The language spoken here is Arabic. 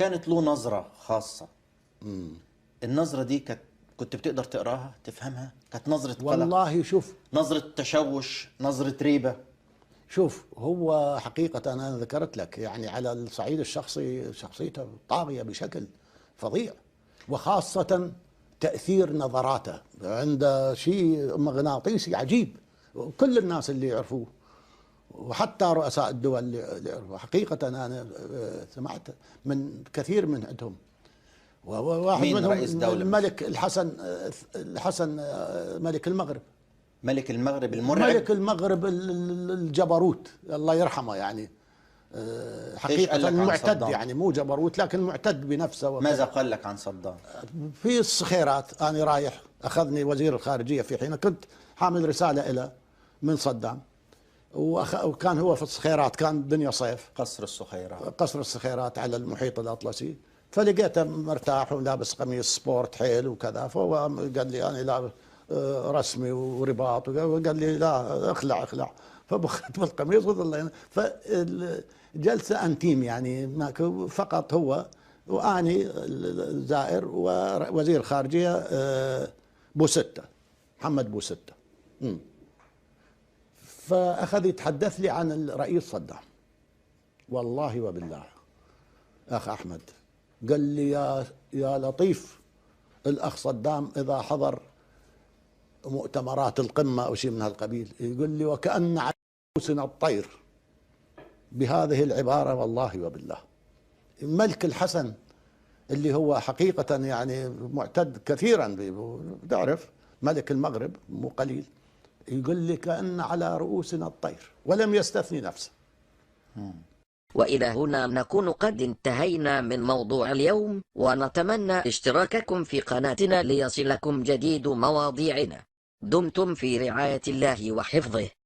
كانت له نظرة خاصة. النظرة دي كنت بتقدر تقراها تفهمها؟ كانت نظرة قلق، والله شوف، نظرة تشوش، نظرة ريبة؟ شوف هو حقيقة أنا ذكرت لك يعني على الصعيد الشخصي شخصيته طاغية بشكل فظيع، وخاصة تأثير نظراته عنده شيء مغناطيسي عجيب. كل الناس اللي يعرفوه وحتى رؤساء الدول اللي يعرفوه حقيقة أنا سمعت من كثير من عندهم، وواحد مين منهم رئيس دولة؟ الملك الحسن ملك المغرب. ملك المغرب المرعب؟ ملك المغرب الجبروت الله يرحمه يعني، ايش قال حقيقة لك عن معتد صدام؟ يعني مو جبروت لكن معتد بنفسه وكذا. ماذا قال لك عن صدام؟ في الصخيرات أنا رايح أخذني وزير الخارجية في حين كنت حامل رسالة إلى من صدام، وكان هو في الصخيرات، كان الدنيا صيف، قصر الصخيرات. قصر الصخيرات على المحيط الأطلسي، فلقيته مرتاح ولابس قميص سبورت حيل وكذا، فهو قال لي أنا لابس رسمي ورباط، وقال لي لا اخلع اخلع، فبخت بالقميص وظلينا. فالجلسه انتيم يعني فقط هو واني زائر ووزير الخارجيه بوستة، محمد بوستة. فاخذ يتحدث لي عن الرئيس صدام، والله وبالله اخ احمد قال لي يا لطيف، الاخ صدام اذا حضر مؤتمرات القمة أو شيء من هالقبيل يقول لي وكأن على رؤوسنا الطير، بهذه العبارة والله وبالله. الملك الحسن اللي هو حقيقة يعني معتد كثيرا، تعرف ملك المغرب مو قليل، يقول لي كأن على رؤوسنا الطير ولم يستثني نفسه. وإلى هنا نكون قد انتهينا من موضوع اليوم، ونتمنى اشتراككم في قناتنا ليصلكم جديد مواضيعنا. دمتم في رعاية الله وحفظه.